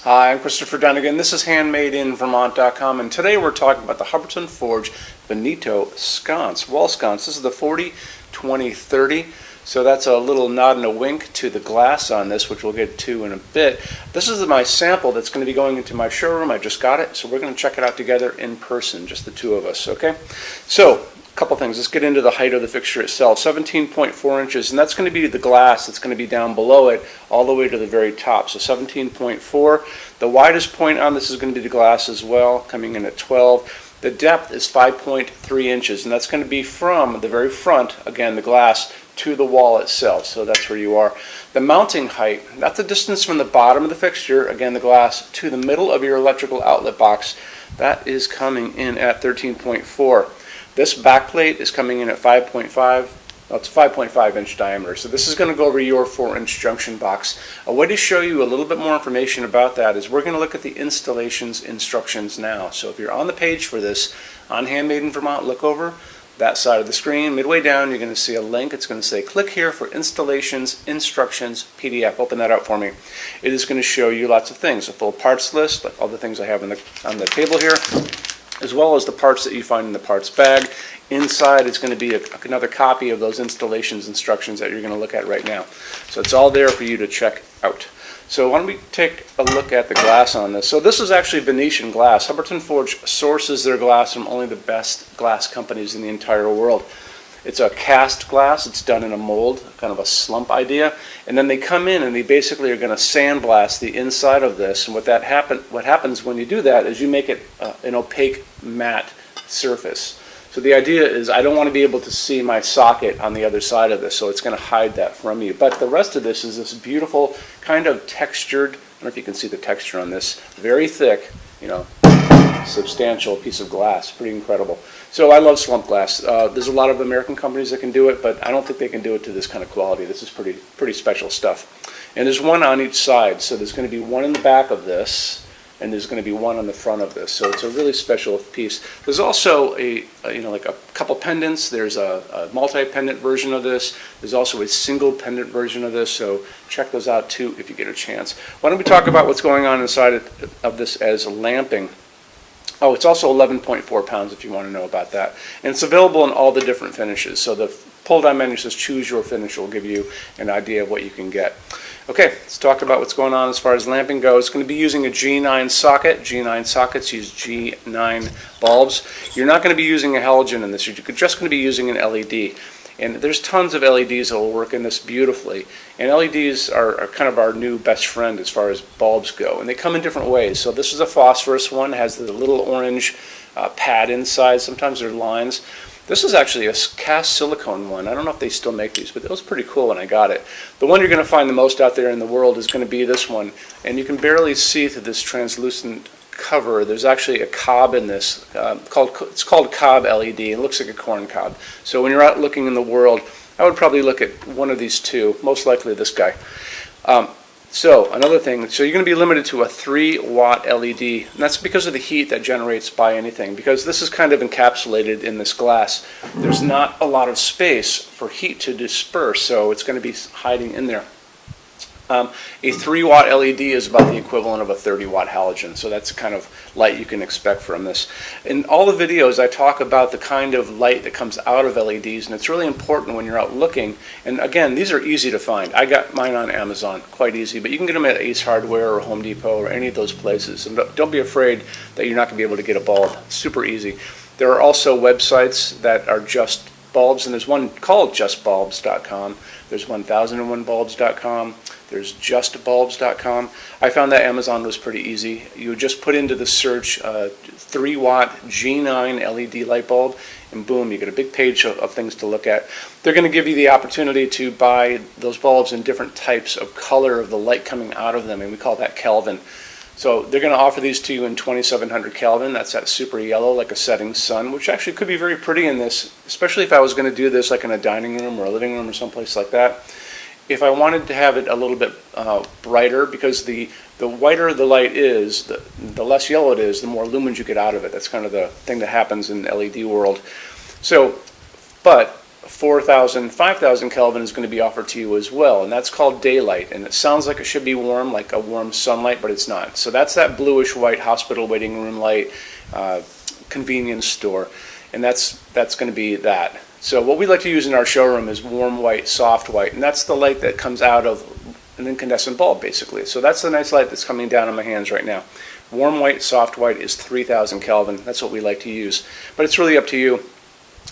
Hi, I'm Christopher Dunnigan. This is HandmadeInVermont.com, and today we're talking about the Hubbardton Forge Veneto Sconce, wall sconce. This is the 40-20-30, so that's a little nod and a wink to the glass on this, which we'll get to in a bit. This is my sample that's going to be going into my showroom. I just got it, so we're going to check it out together in person, just the two of us, okay? So, couple things. Let's get into the height of the fixture itself. 17.4 inches, and that's going to be the glass that's going to be down below it all the way to the very top. So 17.4. The widest point on this is going to be the glass as well, coming in at 12. The depth is 5.3 inches, and that's going to be from the very front, again, the glass, to the wall itself. So that's where you are. The mounting height, that's the distance from the bottom of the fixture, again, the glass, to the middle of your electrical outlet box. That is coming in at 13.4. This backplate is coming in at 5.5. Well, it's 5.5 inch diameter. So this is going to go over your 4-inch junction box. A way to show you a little bit more information about that is we're going to look at the installations instructions now. So if you're on the page for this on Handmade in Vermont, look over that side of the screen. Midway down, you're going to see a link. It's going to say click here for installations instructions PDF. Open that up for me. It is going to show you lots of things, a full parts list, like all the things I have on the table here, as well as the parts that you find in the parts bag. Inside it's going to be another copy of those installations instructions that you're going to look at right now. So it's all there for you to check out. So why don't we take a look at the glass on this. So this is actually Venetian glass. Hubbardton Forge sources their glass from only the best glass companies in the entire world. It's a cast glass. It's done in a mold, kind of a slump idea. And then they come in and they basically are going to sandblast the inside of this. And what happens when you do that is you make it an opaque matte surface. So the idea is I don't want to be able to see my socket on the other side of this, so it's going to hide that from you. But the rest of this is this beautiful kind of textured, I don't know if you can see the texture on this, very thick, you know, substantial piece of glass. Pretty incredible. So I love slump glass. There's a lot of American companies that can do it, but I don't think they can do it to this kind of quality. This is pretty special stuff. And there's one on each side, so there's going to be one in the back of this, and there's going to be one on the front of this. So it's a really special piece. There's also like a couple pendants. There's a multi-pendant version of this. There's also a single pendant version of this, so check those out too if you get a chance. Why don't we talk about what's going on inside of this as lamping. Oh, it's also 11.4 pounds if you want to know about that. And it's available in all the different finishes. So the pull-down menu says choose your finish. Will give you an idea of what you can get. Okay, let's talk about what's going on as far as lamping goes. It's going to be using a G9 socket. G9 sockets use G9 bulbs. You're not going to be using a halogen in this. You're just going to be using an LED. And there's tons of LEDs that will work in this beautifully. And LEDs are kind of our new best friend as far as bulbs go. And they come in different ways. So this is a phosphorus one. It has the little orange pad inside. Sometimes they're lines. This is actually a cast silicone one. I don't know if they still make these, but it was pretty cool when I got it. The one you're going to find the most out there in the world is going to be this one. And you can barely see through this translucent cover. There's actually a cob in this. It's called cob LED. It looks like a corn cob. So when you're out looking in the world, I would probably look at one of these two, most likely this guy. So another thing, so you're going to be limited to a 3-watt LED, and that's because of the heat that generates by anything. Because this is kind of encapsulated in this glass, there's not a lot of space for heat to disperse, so it's going to be hiding in there. A 3-watt LED is about the equivalent of a 30-watt halogen, so that's the kind of light you can expect from this. In all the videos, I talk about the kind of light that comes out of LEDs, and it's really important when you're out looking. And again, these are easy to find. I got mine on Amazon, quite easy, but you can get them at Ace Hardware or Home Depot or any of those places. And don't be afraid that you're not going to be able to get a bulb. Super easy. There are also websites that are just bulbs, and there's one called justbulbs.com. There's 1001bulbs.com. There's justbulbs.com. I found that Amazon was pretty easy. You would just put into the search 3-watt G9 LED light bulb, and boom, you get a big page of things to look at. They're going to give you the opportunity to buy those bulbs in different types of color of the light coming out of them, and we call that Kelvin. So they're going to offer these to you in 2700 Kelvin. That's that super yellow, like a setting sun, which actually could be very pretty in this, especially if I was going to do this like in a dining room or a living room or someplace like that. If I wanted to have it a little bit brighter, because the whiter the light is, the less yellow it is, the more lumens you get out of it. That's kind of the thing that happens in the LED world. So, but 4,000, 5,000 Kelvin is going to be offered to you as well, and that's called daylight, and it sounds like it should be warm, like a warm sunlight, but it's not. So that's that bluish white hospital waiting room light, convenience store, and that's going to be that. So what we like to use in our showroom is warm white, soft white, and that's the light that comes out of an incandescent bulb, basically. So that's the nice light that's coming down on my hands right now. Warm white, soft white is 3,000 Kelvin. That's what we like to use, but it's really up to you.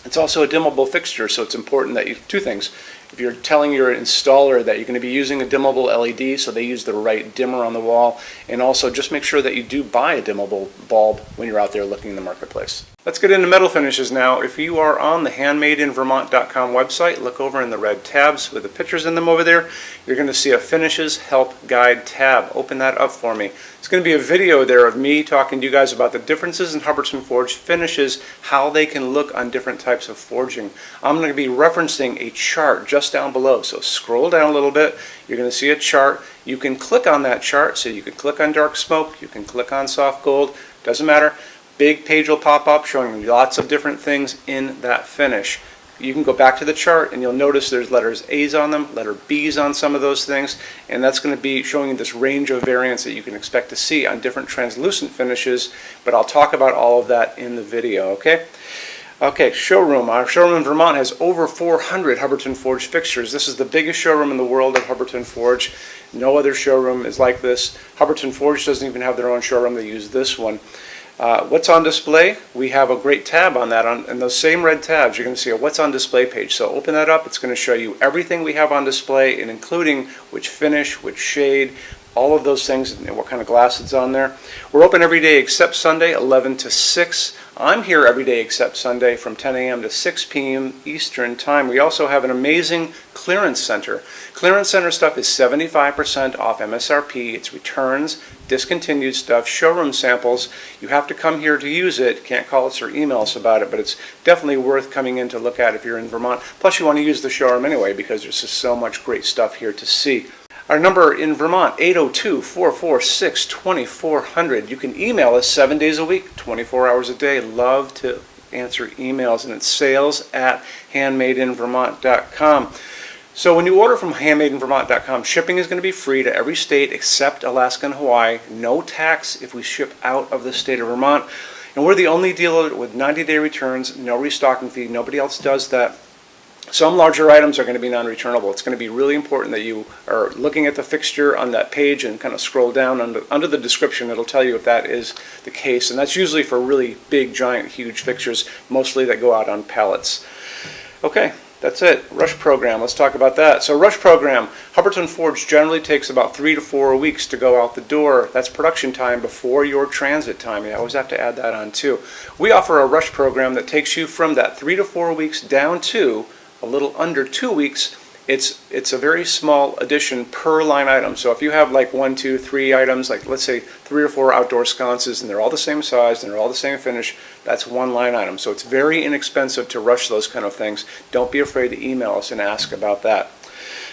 It's also a dimmable fixture, so it's important that you, two things. If you're telling your installer that you're going to be using a dimmable LED, so they use the right dimmer on the wall, and also just make sure that you do buy a dimmable bulb when you're out there looking in the marketplace. Let's get into metal finishes now. If you are on the HandmadeInVermont.com website, look over in the red tabs with the pictures in them over there. You're going to see a Finishes Help Guide tab. Open that up for me. It's going to be a video there of me talking to you guys about the differences in Hubbardton forged finishes, how they can look on different types of forging. I'm going to be referencing a chart just down below, so scroll down a little bit. You're going to see a chart. You can click on that chart, so you can click on dark smoke, you can click on soft gold, doesn't matter. Big page will pop up showing you lots of different things in that finish. You can go back to the chart and you'll notice there's letters A's on them, letter B's on some of those things, and that's going to be showing you this range of variants that you can expect to see on different translucent finishes, but I'll talk about all of that in the video, okay? Okay, showroom. Our showroom in Vermont has over 400 Hubbardton Forge fixtures. This is the biggest showroom in the world of Hubbardton Forge. No other showroom is like this. Hubbardton Forge doesn't even have their own showroom. They use this one. What's on display? We have a great tab on that. And those same red tabs, you're going to see a what's on display page. So open that up. It's going to show you everything we have on display, and including which finish, which shade, all of those things, and what kind of glass it's on there. We're open every day except Sunday, 11 to 6. I'm here every day except Sunday from 10 a.m. to 6 p.m. Eastern Time. We also have an amazing clearance center. Clearance center stuff is 75% off MSRP. It's returns, discontinued stuff, showroom samples. You have to come here to use it. Can't call us or email us about it, but it's definitely worth coming in to look at if you're in Vermont. Plus you want to use the showroom anyway because there's just so much great stuff here to see. Our number in Vermont, 802-446-2400. You can email us 7 days a week, 24 hours a day. Love to answer emails, and it's sales@HandmadeInVermont.com. So when you order from HandmadeInVermont.com, shipping is going to be free to every state except Alaska and Hawaii. No tax if we ship out of the state of Vermont. And we're the only dealer with 90-day returns, no restocking fee. Nobody else does that. Some larger items are going to be non-returnable. It's going to be really important that you are looking at the fixture on that page and kind of scroll down under the description. It'll tell you if that is the case, and that's usually for really big, giant, huge fixtures, mostly that go out on pallets. Okay, that's it. Rush program. Let's talk about that. So rush program, Hubbardton Forge generally takes about 3 to 4 weeks to go out the door. That's production time before your transit time. You always have to add that on too. We offer a rush program that takes you from that 3 to 4 weeks down to a little under 2 weeks. It's a very small addition per line item. So if you have like 1, 2, 3 items, like let's say 3 or 4 outdoor sconces, and they're all the same size and they're all the same finish, that's one line item. So it's very inexpensive to rush those kind of things. Don't be afraid to email us and ask about that.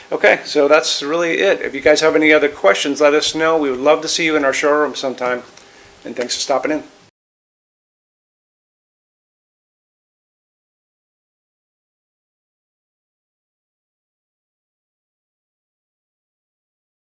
Okay, so that's really it. If you guys have any other questions, let us know. We would love to see you in our showroom sometime. And thanks for stopping in.